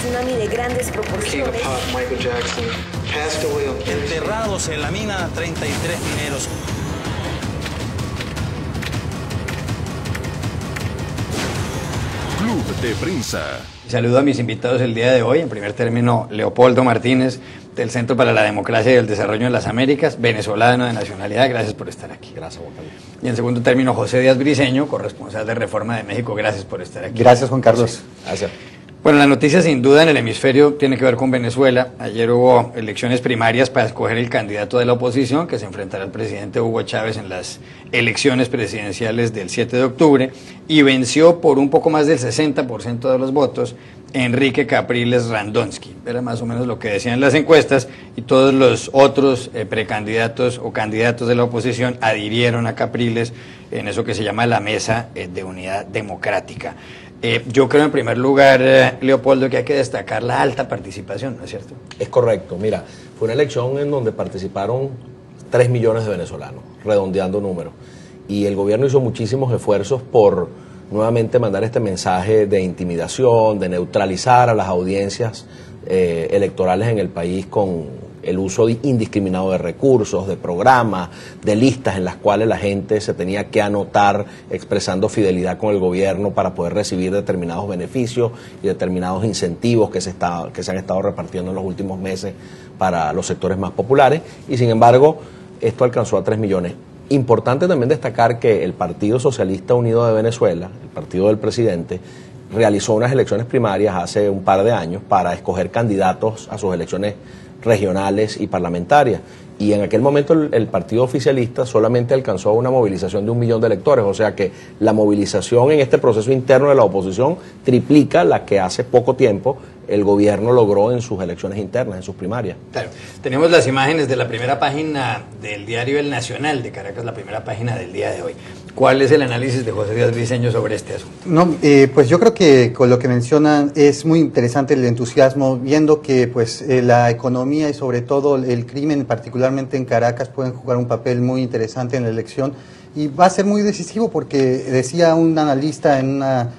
tsunami de grandes proporciones. Michael Jackson passed away. Enterrados en la mina, 33 mineros. Club de Prensa. Saludo a mis invitados el día de hoy. En primer término, Leopoldo Martínez, del Centro para la Democracia y el Desarrollo en las Américas, venezolano de nacionalidad. Gracias por estar aquí. Gracias, Juan Carlos. Y en segundo término, José Díaz Briceño, corresponsal de Reforma de México. Gracias por estar aquí. Gracias, Juan Carlos. Gracias. Bueno, la noticia sin duda en el hemisferio tiene que ver con Venezuela. Ayer hubo elecciones primarias para escoger el candidato de la oposición que se enfrentará al presidente Hugo Chávez en las elecciones presidenciales del 7 de octubre y venció por un poco más del 60% de los votos Enrique Capriles Radonsky. Era más o menos lo que decían las encuestas y todos los otros precandidatos o candidatos de la oposición adhirieron a Capriles en eso que se llama la Mesa de Unidad Democrática. Yo creo en primer lugar, Leopoldo, que hay que destacar la alta participación, ¿no es cierto? Es correcto. Mira, fue una elección en donde participaron 3 millones de venezolanos, redondeando números. Y el gobierno hizo muchísimos esfuerzos por nuevamente mandar este mensaje de intimidación, de neutralizar a las audiencias electorales en el país con el uso indiscriminado de recursos, de programas, de listas en las cuales la gente se tenía que anotar expresando fidelidad con el gobierno para poder recibir determinados beneficios y determinados incentivos que se han estado repartiendo en los últimos meses para los sectores más populares. Y sin embargo, esto alcanzó a 3 millones. Importante también destacar que el Partido Socialista Unido de Venezuela, el partido del presidente, realizó unas elecciones primarias hace un par de años para escoger candidatos a sus elecciones regionales y parlamentarias. Y en aquel momento el partido oficialista solamente alcanzó una movilización de 1 millón de electores, o sea que la movilización en este proceso interno de la oposición triplica la que hace poco tiempo el gobierno logró en sus elecciones internas, en sus primarias. Claro, tenemos las imágenes de la primera página del diario El Nacional de Caracas, la primera página del día de hoy. ¿Cuál es el análisis de José Díaz Briceño sobre este asunto? No, pues yo creo que con lo que mencionan es muy interesante el entusiasmo, viendo que pues la economía y sobre todo el crimen, particularmente en Caracas, pueden jugar un papel muy interesante en la elección y va a ser muy decisivo porque decía un analista en una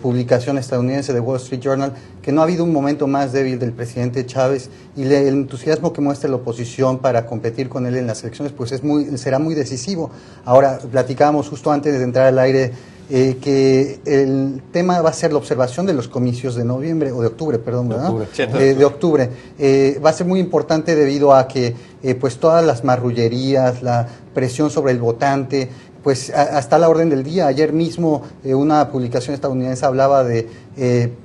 publicación estadounidense de Wall Street Journal que no ha habido un momento más débil del presidente Chávez y el entusiasmo que muestra la oposición para competir con él en las elecciones pues será muy decisivo. Ahora, platicábamos justo antes de entrar al aire que el tema va a ser la observación de los comicios de noviembre, o de octubre, perdón, ¿verdad? De octubre. Va a ser muy importante debido a que pues todas las marrullerías, la presión sobre el votante, pues hasta la orden del día. Ayer mismo una publicación estadounidense hablaba de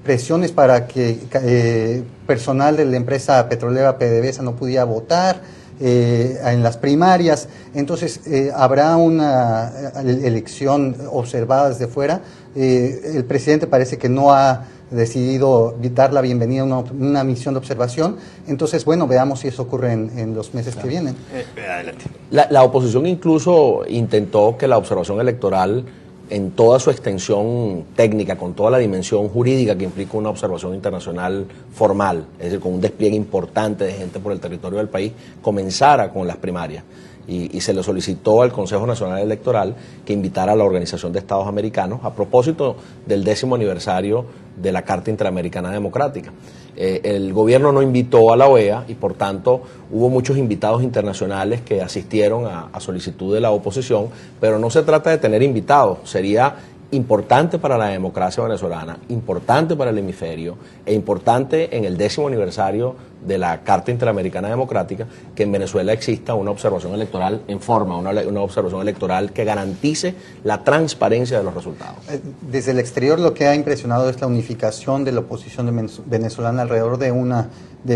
presiones para que personal de la empresa petrolera PDVSA no pudiera votar en las primarias. Entonces habrá una elección observada desde fuera. El presidente parece que no ha decidido dar la bienvenida a una misión de observación. Entonces, bueno, veamos si eso ocurre en los meses que vienen. Adelante. La oposición incluso intentó que la observación electoral, en toda su extensión técnica, con toda la dimensión jurídica que implica una observación internacional formal, es decir, con un despliegue importante de gente por el territorio del país, comenzara con las primarias. Y se le solicitó al Consejo Nacional Electoral que invitara a la Organización de Estados Americanos a propósito del 10º aniversario de la Carta Interamericana Democrática. El gobierno no invitó a la OEA y por tanto hubo muchos invitados internacionales que asistieron a solicitud de la oposición, pero no se trata de tener invitados, sería importante para la democracia venezolana, importante para el hemisferio e importante en el 10º aniversario de la Carta Interamericana Democrática que en Venezuela exista una observación electoral en forma, una observación electoral que garantice la transparencia de los resultados. Desde el exterior lo que ha impresionado es la unificación de la oposición venezolana alrededor de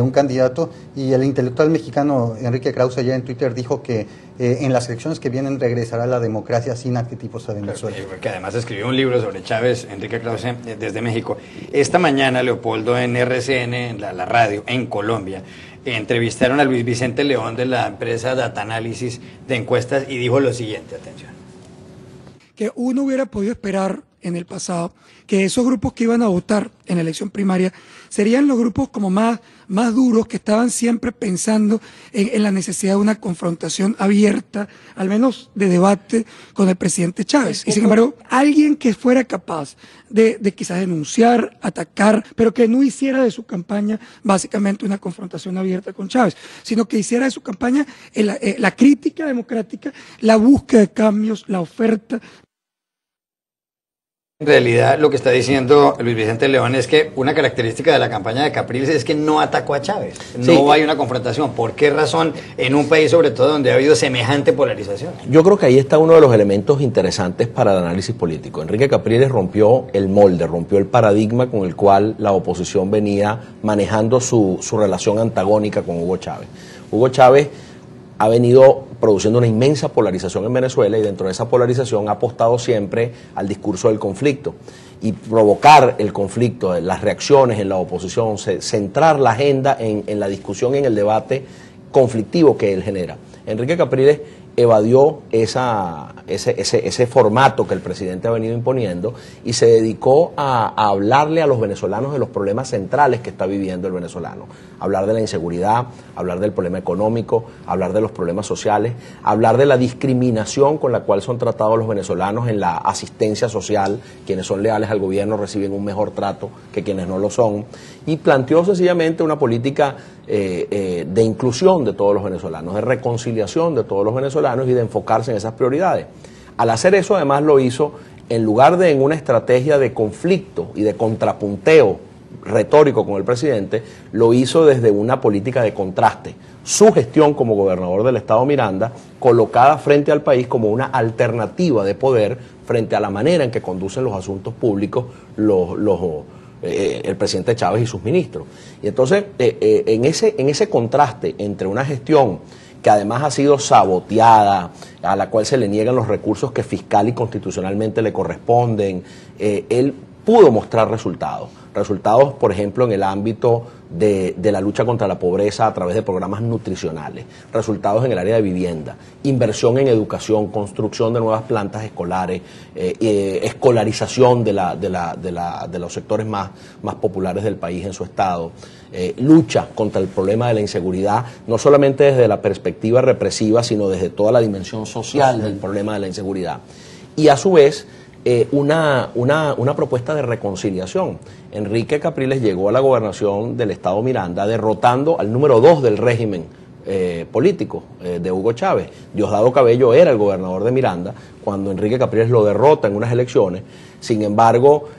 un candidato, y el intelectual mexicano Enrique Krause ayer en Twitter dijo que en las elecciones que vienen regresará la democracia sin arquetipos a Venezuela. Que además escribió un libro sobre Chávez, Enrique Krause, desde México. Esta mañana, Leopoldo, en RCN, en la radio, en Colombia, entrevistaron a Luis Vicente León de la empresa Data Analysis de encuestas y dijo lo siguiente, atención. Que uno hubiera podido esperar en el pasado que esos grupos que iban a votar en la elección primaria serían los grupos como más duros, que estaban siempre pensando en la necesidad de una confrontación abierta, al menos de debate con el presidente Chávez. Y sin embargo, alguien que fuera capaz de quizás denunciar, atacar, pero que no hiciera de su campaña básicamente una confrontación abierta con Chávez, sino que hiciera de su campaña la crítica democrática, la búsqueda de cambios, la oferta. En realidad, lo que está diciendo Luis Vicente León es que una característica de la campaña de Capriles es que no atacó a Chávez, no hay una confrontación. ¿Por qué razón en un país, sobre todo, donde ha habido semejante polarización? Yo creo que ahí está uno de los elementos interesantes para el análisis político. Enrique Capriles rompió el molde, rompió el paradigma con el cual la oposición venía manejando su relación antagónica con Hugo Chávez. Hugo Chávez ha venido produciendo una inmensa polarización en Venezuela y dentro de esa polarización ha apostado siempre al discurso del conflicto y provocar el conflicto, las reacciones en la oposición, centrar la agenda en la discusión, en el debate conflictivo que él genera. Enrique Capriles evadió ese formato que el presidente ha venido imponiendo y se dedicó a hablarle a los venezolanos de los problemas centrales que está viviendo el venezolano. Hablar de la inseguridad, hablar del problema económico, hablar de los problemas sociales, hablar de la discriminación con la cual son tratados los venezolanos en la asistencia social. Quienes son leales al gobierno reciben un mejor trato que quienes no lo son. Y planteó sencillamente una política de inclusión de todos los venezolanos, de reconciliación de todos los venezolanos y de enfocarse en esas prioridades. Al hacer eso, además, lo hizo en lugar de en una estrategia de conflicto y de contrapunteo retórico con el presidente, lo hizo desde una política de contraste. Su gestión como gobernador del estado Miranda, colocada frente al país como una alternativa de poder frente a la manera en que conducen los asuntos públicos el presidente Chávez y sus ministros. Y entonces, en ese contraste entre una gestión que además ha sido saboteada, a la cual se le niegan los recursos que fiscal y constitucionalmente le corresponden, él pudo mostrar resultados, por ejemplo, en el ámbito de la lucha contra la pobreza a través de programas nutricionales, resultados en el área de vivienda, inversión en educación, construcción de nuevas plantas escolares, escolarización de los sectores más populares del país en su estado, lucha contra el problema de la inseguridad, no solamente desde la perspectiva represiva, sino desde toda la dimensión social del problema de la inseguridad. Y a su vez, una propuesta de reconciliación. Enrique Capriles llegó a la gobernación del estado Miranda derrotando al número 2 del régimen político de Hugo Chávez. Diosdado Cabello era el gobernador de Miranda cuando Enrique Capriles lo derrota en unas elecciones. Sin embargo,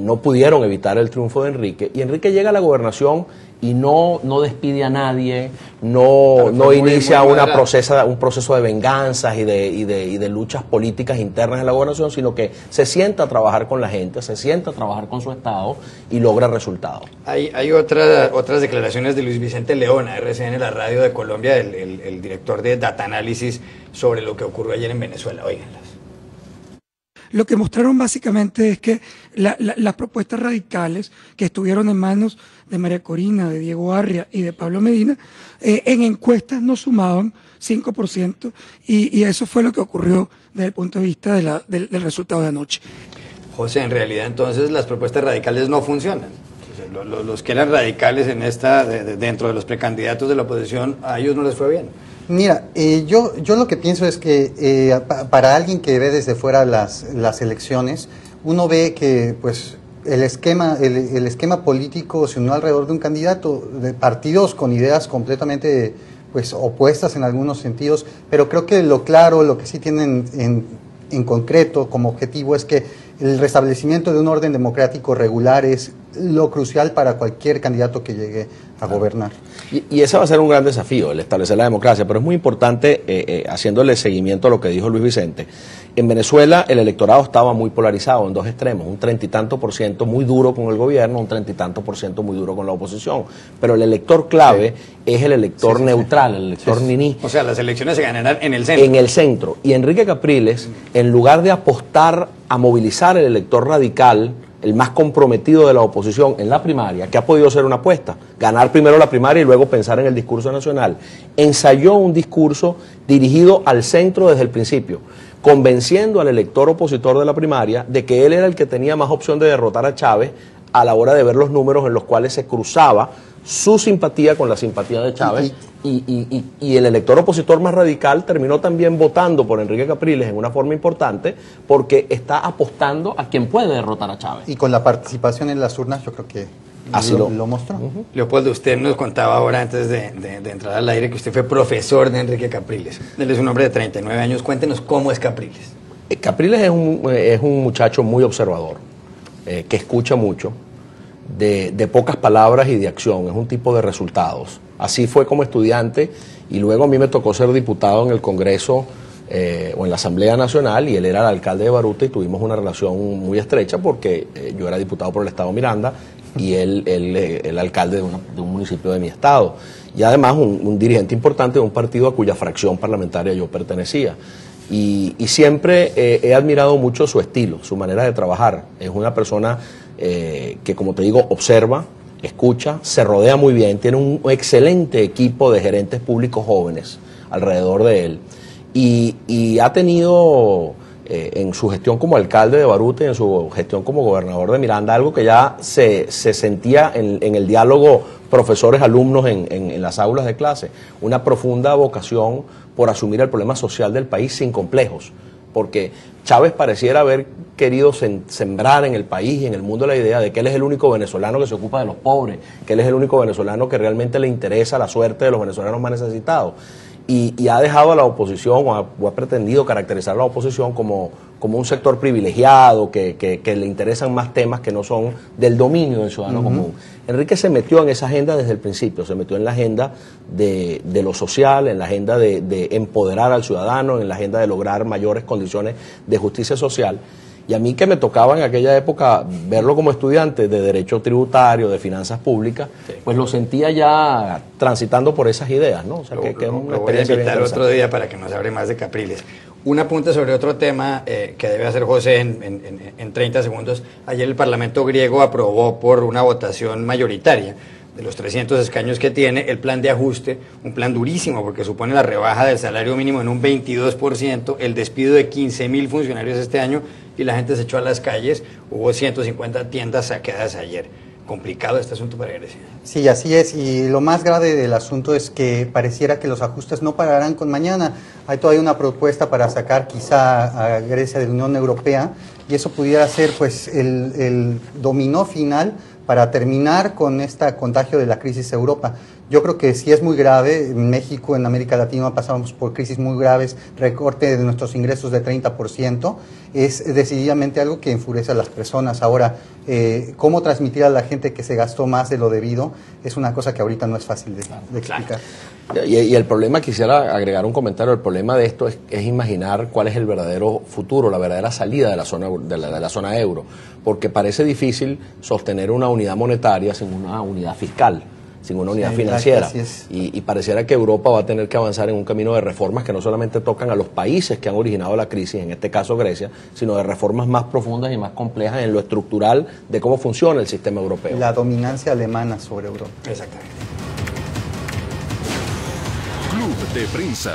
no pudieron evitar el triunfo de Enrique, y Enrique llega a la gobernación y no despide a nadie, no inicia un proceso de venganzas y de luchas políticas internas en la gobernación, sino que se sienta a trabajar con la gente, se sienta a trabajar con su estado y logra resultados. Hay otras declaraciones de Luis Vicente León, a RCN, la radio de Colombia, el director de Data Análisis, sobre lo que ocurrió ayer en Venezuela. Óiganlas. Lo que mostraron básicamente es que las propuestas radicales que estuvieron en manos de María Corina, de Diego Arria y de Pablo Medina, en encuestas no sumaban 5%, y eso fue lo que ocurrió desde el punto de vista del resultado de anoche. José, en realidad entonces las propuestas radicales no funcionan. Los que eran radicales dentro de los precandidatos de la oposición, a ellos no les fue bien. Mira, yo lo que pienso es que para alguien que ve desde fuera las elecciones, uno ve que pues el esquema político se unió alrededor de un candidato, de partidos con ideas completamente pues opuestas en algunos sentidos, pero creo que lo que sí tienen en concreto como objetivo es que el restablecimiento de un orden democrático regular es lo crucial para cualquier candidato que llegue a gobernar. Y ese va a ser un gran desafío, el establecer la democracia, pero es muy importante, haciéndole seguimiento a lo que dijo Luis Vicente. En Venezuela el electorado estaba muy polarizado en dos extremos, un 30 y tanto por ciento muy duro con el gobierno, un 30 y tanto por ciento muy duro con la oposición, pero el elector clave es el elector neutral, el elector niní. O sea, las elecciones se ganarán en el centro. En el centro. Y Enrique Capriles, en lugar de apostar a movilizar el elector radical, el más comprometido de la oposición en la primaria, que ha podido ser una apuesta, ganar primero la primaria y luego pensar en el discurso nacional, ensayó un discurso dirigido al centro desde el principio. convenciendo al elector opositor de la primaria de que él era el que tenía más opción de derrotar a Chávez a la hora de ver los números en los cuales se cruzaba su simpatía con la simpatía de Chávez, y el elector opositor más radical terminó también votando por Enrique Capriles en una forma importante porque está apostando a quien puede derrotar a Chávez. Y con la participación en las urnas yo creo que así lo mostró. Leopoldo, usted nos contaba ahora antes de entrar al aire que usted fue profesor de Enrique Capriles. Él es un hombre de 39 años. Cuéntenos cómo es Capriles. Capriles es un muchacho muy observador, que escucha mucho, de pocas palabras y de acción, es un tipo de resultados. Así fue como estudiante y luego a mí me tocó ser diputado en el Congreso o en la Asamblea Nacional, y él era el alcalde de Baruta y tuvimos una relación muy estrecha porque yo era diputado por el estado Miranda y él el alcalde de un municipio de mi estado, y además un dirigente importante de un partido a cuya fracción parlamentaria yo pertenecía. Y siempre he admirado mucho su estilo, su manera de trabajar. Es una persona que, como te digo, observa, escucha, se rodea muy bien, tiene un excelente equipo de gerentes públicos jóvenes alrededor de él, y ha tenido en su gestión como alcalde de Baruta y en su gestión como gobernador de Miranda algo que ya se sentía en el diálogo profesores-alumnos en las aulas de clase, una profunda vocación por asumir el problema social del país sin complejos, porque Chávez pareciera haber querido sembrar en el país y en el mundo la idea de que él es el único venezolano que se ocupa de los pobres, que él es el único venezolano que realmente le interesa la suerte de los venezolanos más necesitados. Y ha dejado a la oposición, o ha pretendido caracterizar a la oposición como un sector privilegiado, que le interesan más temas que no son del dominio del ciudadano común. Enrique se metió en esa agenda desde el principio, se metió en la agenda de lo social, en la agenda de empoderar al ciudadano, en la agenda de lograr mayores condiciones de justicia social. Y a mí, que me tocaba en aquella época verlo como estudiante de Derecho Tributario, de Finanzas Públicas, sí, pues lo sentía ya transitando por esas ideas, ¿no? O sea, que es una lo voy a experiencia invitar otro día para que nos hable más de Capriles. Un apunte sobre otro tema que debe hacer José en 30 segundos. Ayer el Parlamento griego aprobó por una votación mayoritaria de los 300 escaños que tiene el plan de ajuste, un plan durísimo porque supone la rebaja del salario mínimo en un 22%, el despido de 15.000 funcionarios este año, y la gente se echó a las calles. Hubo 150 tiendas saqueadas ayer. Complicado este asunto para Grecia. Sí, así es, y lo más grave del asunto es que pareciera que los ajustes no pararán con mañana. Hay todavía una propuesta para sacar quizá a Grecia de la Unión Europea, y eso pudiera ser pues el dominó final para terminar con este contagio de la crisis Europa. Yo creo que sí es muy grave. En México, en América Latina, pasamos por crisis muy graves, recorte de nuestros ingresos de 30%. Es decididamente algo que enfurece a las personas. Ahora, cómo transmitir a la gente que se gastó más de lo debido es una cosa que ahorita no es fácil de explicar. Y el problema, quisiera agregar un comentario, el problema de esto es imaginar cuál es el verdadero futuro, la verdadera salida de la zona euro, porque parece difícil sostener una unidad monetaria sin una unidad fiscal, sin una unidad financiera, y pareciera que Europa va a tener que avanzar en un camino de reformas que no solamente tocan a los países que han originado la crisis, en este caso Grecia, sino de reformas más profundas y más complejas en lo estructural de cómo funciona el sistema europeo. La dominancia alemana sobre Europa. Exactamente. Club de Prensa.